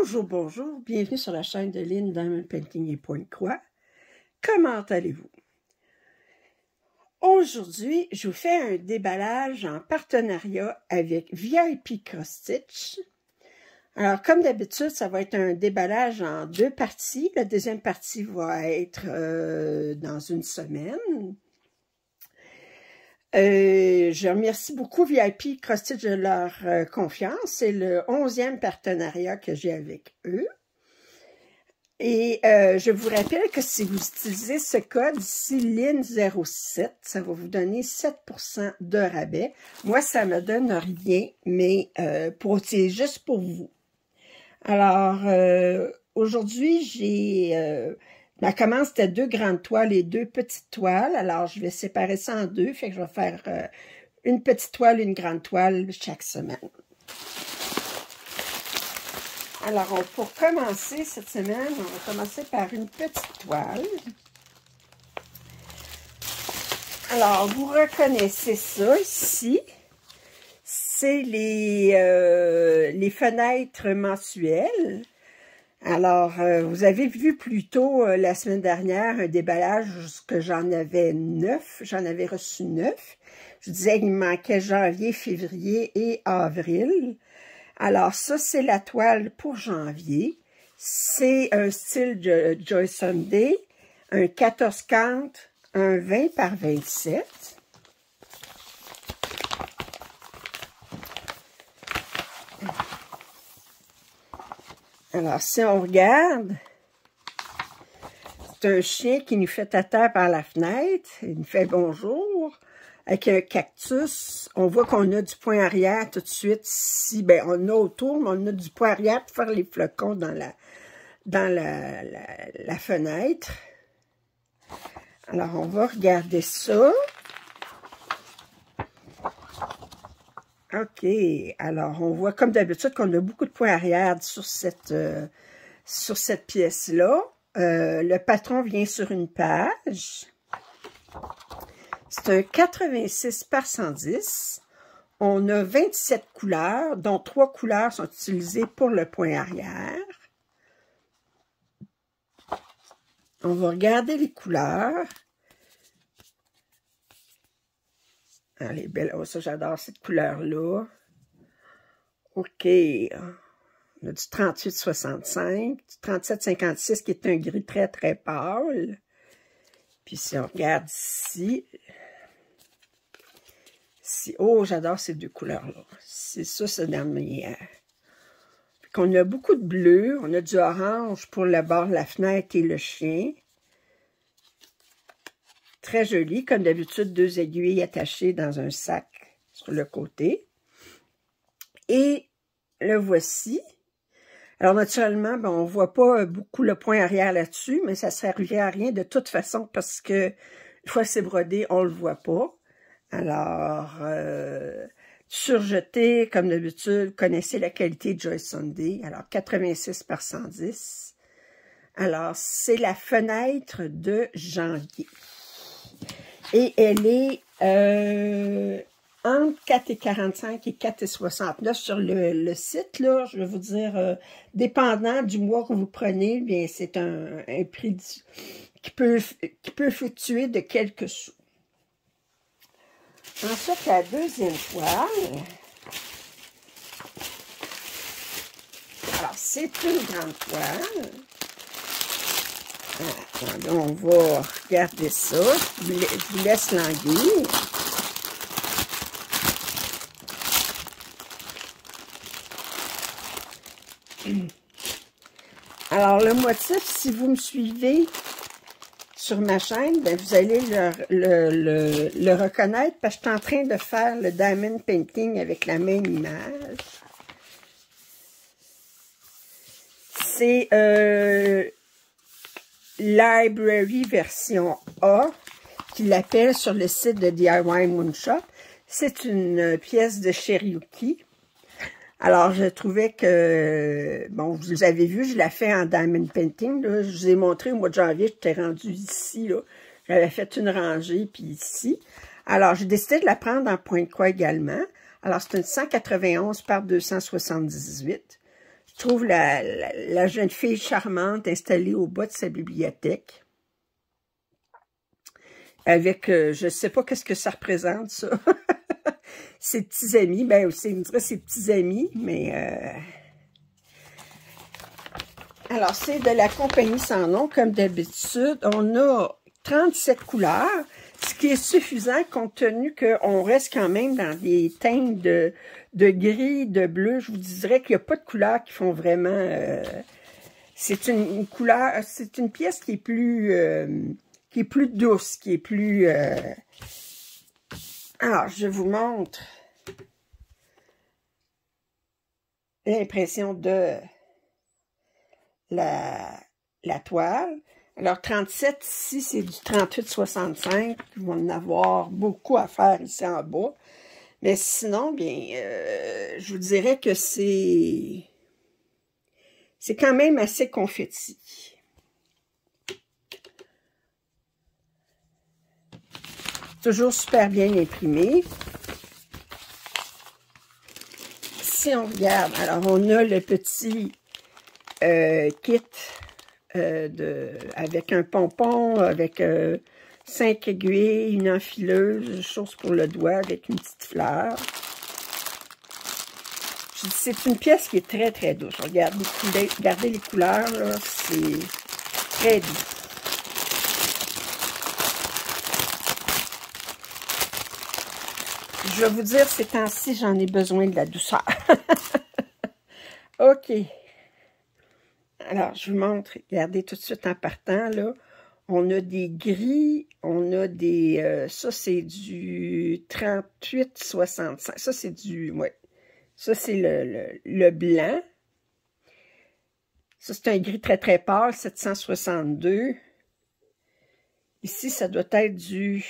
Bonjour, bonjour, bienvenue sur la chaîne de Lynn Diamond Painting et Pointe-Croix. Comment allez-vous? Aujourd'hui, je vous fais un déballage en partenariat avec VIP Cross Stitch. Alors, comme d'habitude, ça va être un déballage en deux parties. La deuxième partie va être dans une semaine. Je remercie beaucoup VIP Cross Stitch de leur confiance. C'est le 11e partenariat que j'ai avec eux. Et je vous rappelle que si vous utilisez ce code ici, LYN07, ça va vous donner 7% de rabais. Moi, ça me donne rien, mais c'est juste pour vous. Alors, aujourd'hui, j'ai... ma commande, c'était 2 grandes toiles et 2 petites toiles. Alors, je vais séparer ça en deux. Fait que je vais faire une petite toile, une grande toile chaque semaine. Alors, pour commencer cette semaine, on va commencer par une petite toile. Alors, vous reconnaissez ça ici. C'est les fenêtres mensuelles. Alors, vous avez vu plus tôt la semaine dernière un déballage que j'en avais 9. J'en avais reçu 9. Je disais qu'il me manquait janvier, février et avril. Alors, ça, c'est la toile pour janvier. C'est un style de Joy Sunday, un 14-40, un 20 par 27. Alors, si on regarde, c'est un chien qui nous fait tata par la fenêtre. Il nous fait bonjour. Avec un cactus, on voit qu'on a du point arrière tout de suite ici. Ben, on a autour, mais on a du point arrière pour faire les flocons dans la fenêtre. Alors, on va regarder ça. OK. Alors, on voit comme d'habitude qu'on a beaucoup de points arrière sur cette pièce-là. Le patron vient sur une page. C'est un 86 par 110. On a 27 couleurs, dont 3 couleurs sont utilisées pour le point arrière. On va regarder les couleurs. Elle est belle. Oh, ça, j'adore cette couleur-là. OK. On a du 38-65, du 37-56 qui est un gris très, très pâle. Puis si on regarde ici... Oh, j'adore ces deux couleurs-là. C'est ça, c'est dans mes... On a beaucoup de bleu. On a du orange pour le bord de la fenêtre et le chien. Très joli. Comme d'habitude, 2 aiguilles attachées dans un sac sur le côté. Et le voici. Alors, naturellement, ben, on ne voit pas beaucoup le point arrière là-dessus, mais ça ne servirait à rien de toute façon parce que une fois que c'est brodé, on ne le voit pas. Alors, surjeté, comme d'habitude, connaissez la qualité de Joy Sunday. Alors, 86 par 110. Alors, c'est la fenêtre de janvier. Et elle est entre 4,45 et 4,69 sur le site. Là, je vais vous dire, dépendant du mois que vous prenez, bien c'est un prix qui peut fluctuer de quelques sous. Ensuite, la deuxième toile. Alors, c'est une grande toile. Attendez, on va regarder ça. Je vous laisse languir. Alors, le motif, si vous me suivez sur ma chaîne, ben, vous allez le reconnaître parce que je suis en train de faire le Diamond Painting avec la même image. C'est Library version A, qu'il l'appelle sur le site de DIY Moonshop. C'est une pièce de Cherokee. Alors, je trouvais que, bon, vous avez vu, je l'ai fait en Diamond Painting. Là. Je vous ai montré au mois de janvier, j'étais rendue ici. J'avais fait une rangée, puis ici. Alors, j'ai décidé de la prendre en Pointe-Croix également. Alors, c'est une 191 par 278. Je trouve la jeune fille charmante installée au bas de sa bibliothèque. Avec, je ne sais pas qu'est-ce que ça représente, ça. Ses petits amis, ben aussi, on dirait ses petits amis, mais... Alors, c'est de la compagnie Sans Nom, comme d'habitude. On a 37 couleurs, ce qui est suffisant compte tenu qu'on reste quand même dans des teintes de gris, de bleu. Je vous dirais qu'il n'y a pas de couleurs qui font vraiment... c'est une couleur, c'est une pièce qui est plus douce, qui est plus... Alors, je vous montre l'impression de la toile. Alors, 37, ici, c'est du 38,65. Ils vont en avoir beaucoup à faire ici en bas. Mais sinon, bien, je vous dirais que c'est quand même assez confetti. Toujours super bien imprimé. Si on regarde, alors on a le petit kit avec un pompon, avec 5 aiguilles, une enfileuse, chose pour le doigt avec une petite fleur. C'est une pièce qui est très très douce. Regardez les couleurs, là, c'est très doux. Je vais vous dire, ces temps-ci, j'en ai besoin de la douceur. OK. Alors, je vous montre. Regardez tout de suite en partant, là. On a des gris, on a des... ça, c'est du 38,65. Ça, c'est du... Ouais. Ça, c'est le blanc. Ça, c'est un gris très, très pâle, 762. Ici, ça doit être du...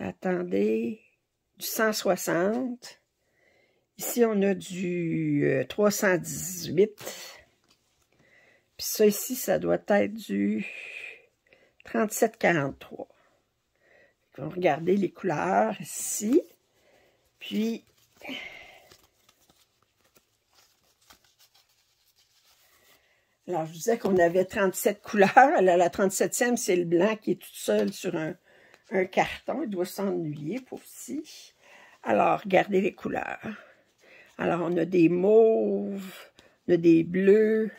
Attendez, du 160. Ici, on a du 318. Puis ça ici, ça doit être du 37,43. Regardez les couleurs ici. Puis, alors, je vous disais qu'on avait 37 couleurs. Alors, la 37e, c'est le blanc qui est tout seul sur un carton. Il doit s'ennuyer pour ci. Alors, regardez les couleurs. Alors, on a des mauves, on a des bleus.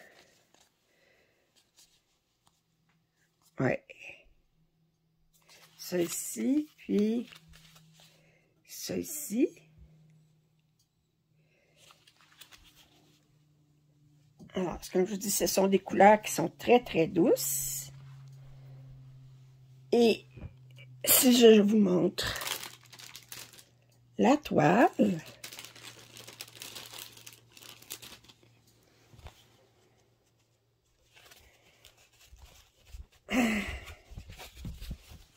Ouais. Ça ici, puis ça ici. Alors, comme je vous dis, ce sont des couleurs qui sont très, très douces. Et si je vous montre la toile,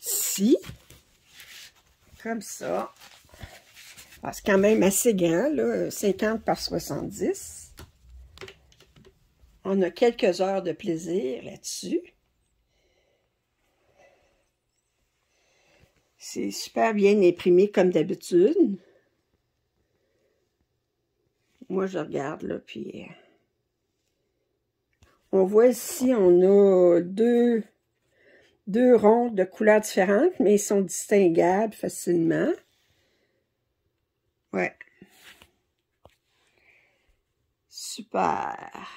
ici, comme ça, c'est quand même assez grand, là, 50 par 70. On a quelques heures de plaisir là-dessus. C'est super bien imprimé comme d'habitude. Moi, je regarde, là, puis... on voit ici, on a deux ronds de couleurs différentes, mais ils sont distinguables facilement. Ouais. Super.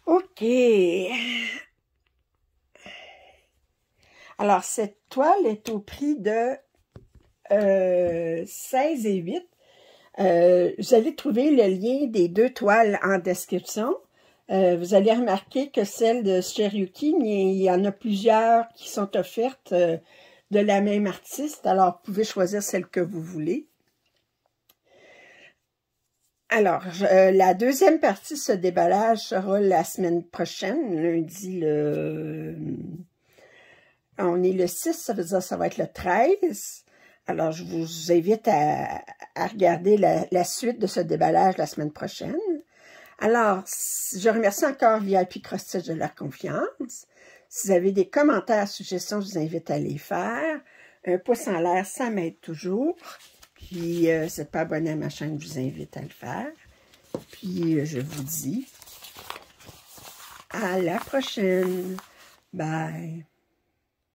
OK. Alors, cette toile est au prix de 16 et 8. Vous allez trouver le lien des deux toiles en description. Vous allez remarquer que celle de Cherokee, il y en a plusieurs qui sont offertes de la même artiste. Alors, vous pouvez choisir celle que vous voulez. Alors, la deuxième partie de ce déballage sera la semaine prochaine, lundi on est le 6, ça veut dire que ça va être le 13. Alors, je vous invite à regarder la suite de ce déballage la semaine prochaine. Alors, je remercie encore VIP Cross Stitch de leur confiance. Si vous avez des commentaires, suggestions, je vous invite à les faire. Un pouce en l'air, ça m'aide toujours. Puis, si vous n'êtes pas abonné à ma chaîne, je vous invite à le faire. Puis, je vous dis à la prochaine. Bye.